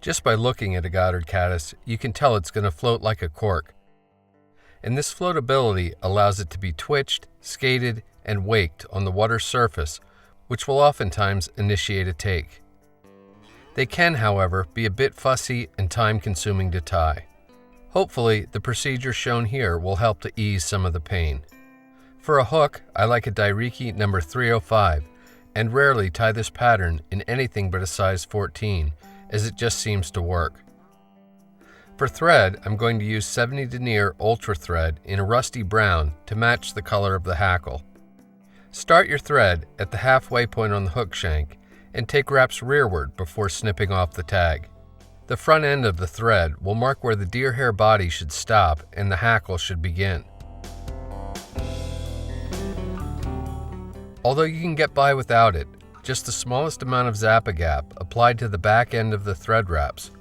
Just by looking at a Goddard Caddis, you can tell it's going to float like a cork. And this floatability allows it to be twitched, skated, and waked on the water's surface, which will oftentimes initiate a take. They can, however, be a bit fussy and time-consuming to tie. Hopefully, the procedure shown here will help to ease some of the pain. For a hook, I like a Dai-Riki number 305, and rarely tie this pattern in anything but a size 14, as it just seems to work. For thread, I'm going to use 70 Denier Ultra thread in a rusty brown to match the color of the hackle. Start your thread at the halfway point on the hook shank and take wraps rearward before snipping off the tag. The front end of the thread will mark where the deer hair body should stop and the hackle should begin. Although you can get by without it, just the smallest amount of Zap-A-Gap applied to the back end of the thread wraps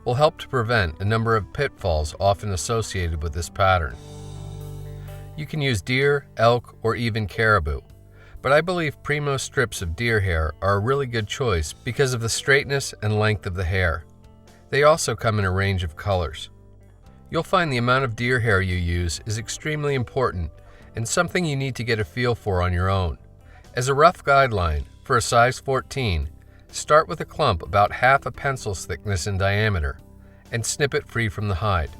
will help to prevent a number of pitfalls often associated with this pattern. You can use deer, elk, or even caribou, but I believe primo strips of deer hair are a really good choice because of the straightness and length of the hair. They also come in a range of colors. You'll find the amount of deer hair you use is extremely important and something you need to get a feel for on your own. As a rough guideline, for a size 14, start with a clump about half a pencil's thickness in diameter and snip it free from the hide.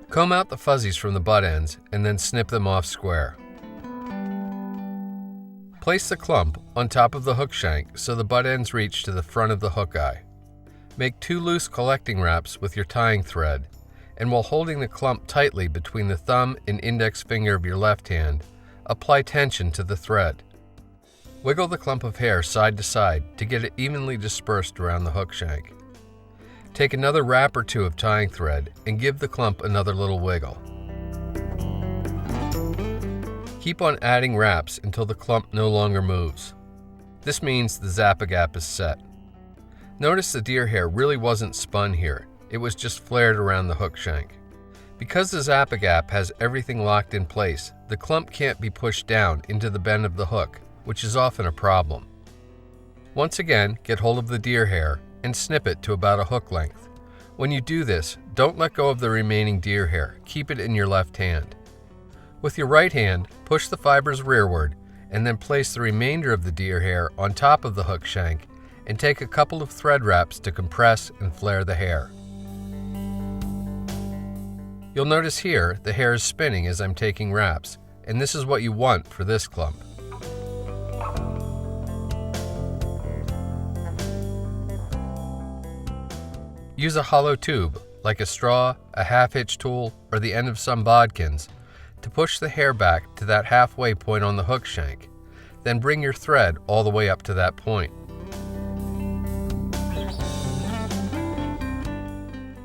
Comb out the fuzzies from the butt ends and then snip them off square. Place the clump on top of the hook shank so the butt ends reach to the front of the hook eye. Make 2 loose collecting wraps with your tying thread, and while holding the clump tightly between the thumb and index finger of your left hand, apply tension to the thread. Wiggle the clump of hair side to side to get it evenly dispersed around the hook shank. Take another wrap or 2 of tying thread and give the clump another little wiggle. Keep on adding wraps until the clump no longer moves. This means the Zap-A-Gap is set. Notice the deer hair really wasn't spun here, it was just flared around the hook shank. Because the Zap-A-Gap has everything locked in place, the clump can't be pushed down into the bend of the hook, which is often a problem. Once again, get hold of the deer hair and snip it to about a hook length. When you do this, don't let go of the remaining deer hair, keep it in your left hand. With your right hand, push the fibers rearward and then place the remainder of the deer hair on top of the hook shank and take a couple of thread wraps to compress and flare the hair. You'll notice here the hair is spinning as I'm taking wraps, and this is what you want for this clump. Use a hollow tube, like a straw, a half-hitch tool, or the end of some bodkins, to push the hair back to that halfway point on the hook shank. Then bring your thread all the way up to that point.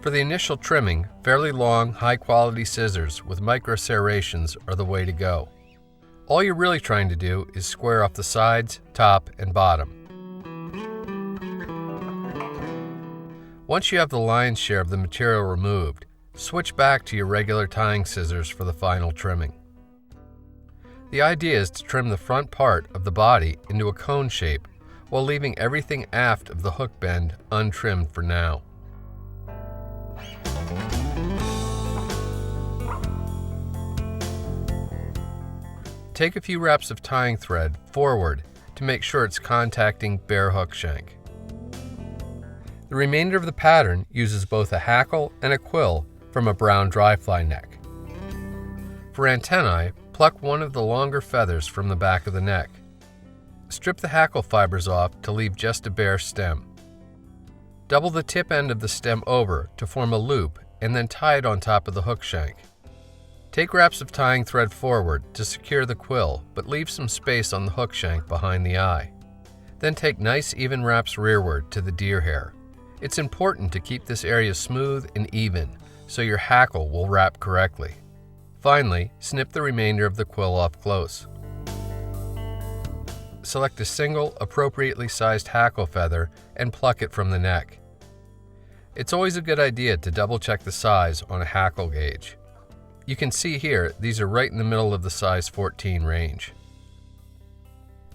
For the initial trimming, fairly long, high-quality scissors with micro serrations are the way to go. All you're really trying to do is square off the sides, top, and bottom. Once you have the lion's share of the material removed, switch back to your regular tying scissors for the final trimming. The idea is to trim the front part of the body into a cone shape while leaving everything aft of the hook bend untrimmed for now. Take a few wraps of tying thread forward to make sure it's contacting bare hook shank. The remainder of the pattern uses both a hackle and a quill from a brown dry fly neck. For antennae, pluck one of the longer feathers from the back of the neck. Strip the hackle fibers off to leave just a bare stem. Double the tip end of the stem over to form a loop and then tie it on top of the hook shank. Take wraps of tying thread forward to secure the quill, but leave some space on the hook shank behind the eye. Then take nice even wraps rearward to the deer hair. It's important to keep this area smooth and even so your hackle will wrap correctly. Finally, snip the remainder of the quill off close. Select a single, appropriately sized hackle feather and pluck it from the neck. It's always a good idea to double check the size on a hackle gauge. You can see here these are right in the middle of the size 14 range.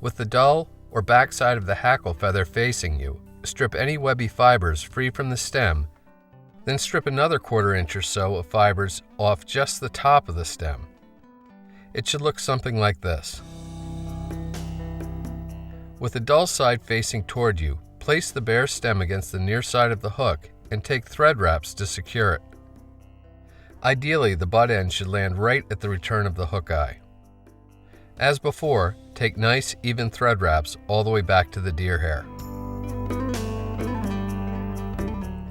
With the dull or back side of the hackle feather facing you, strip any webby fibers free from the stem, then strip another 1/4 inch or so of fibers off just the top of the stem. It should look something like this. With the dull side facing toward you, place the bare stem against the near side of the hook and take thread wraps to secure it. Ideally, the butt end should land right at the return of the hook eye. As before, take nice, even thread wraps all the way back to the deer hair.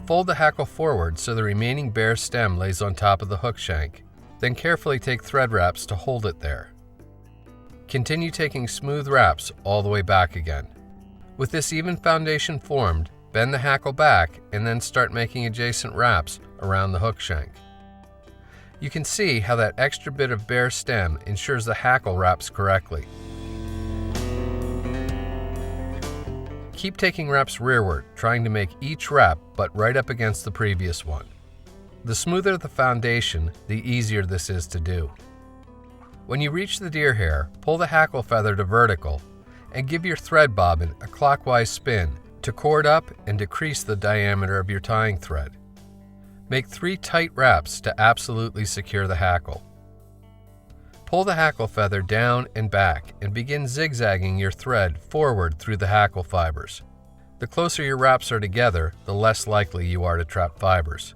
Fold the hackle forward so the remaining bare stem lays on top of the hook shank, then carefully take thread wraps to hold it there. Continue taking smooth wraps all the way back again. With this even foundation formed, bend the hackle back and then start making adjacent wraps around the hook shank. You can see how that extra bit of bare stem ensures the hackle wraps correctly. Keep taking wraps rearward, trying to make each wrap butt right up against the previous one. The smoother the foundation, the easier this is to do. When you reach the deer hair, pull the hackle feather to vertical and give your thread bobbin a clockwise spin to cord up and decrease the diameter of your tying thread. Make 3 tight wraps to absolutely secure the hackle. Pull the hackle feather down and back and begin zigzagging your thread forward through the hackle fibers. The closer your wraps are together, the less likely you are to trap fibers.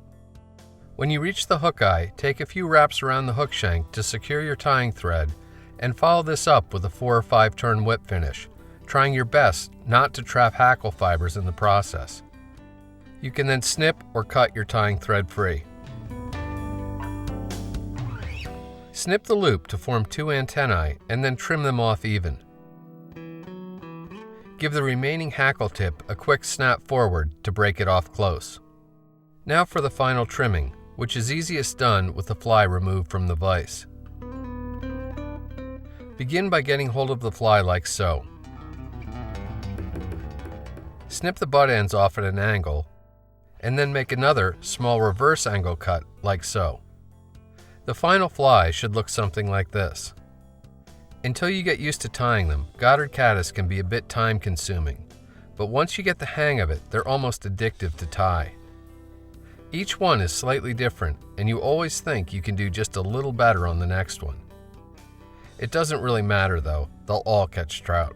When you reach the hook eye, take a few wraps around the hook shank to secure your tying thread and follow this up with a 4 or 5 turn whip finish, trying your best not to trap hackle fibers in the process. You can then snip or cut your tying thread free. Snip the loop to form 2 antennae and then trim them off even. Give the remaining hackle tip a quick snap forward to break it off close. Now for the final trimming, which is easiest done with the fly removed from the vise. Begin by getting hold of the fly like so. Snip the butt ends off at an angle, and then make another small reverse angle cut like so. The final fly should look something like this. Until you get used to tying them, Goddard Caddis can be a bit time consuming, but once you get the hang of it, they're almost addictive to tie. Each one is slightly different, and you always think you can do just a little better on the next one. It doesn't really matter though, they'll all catch trout.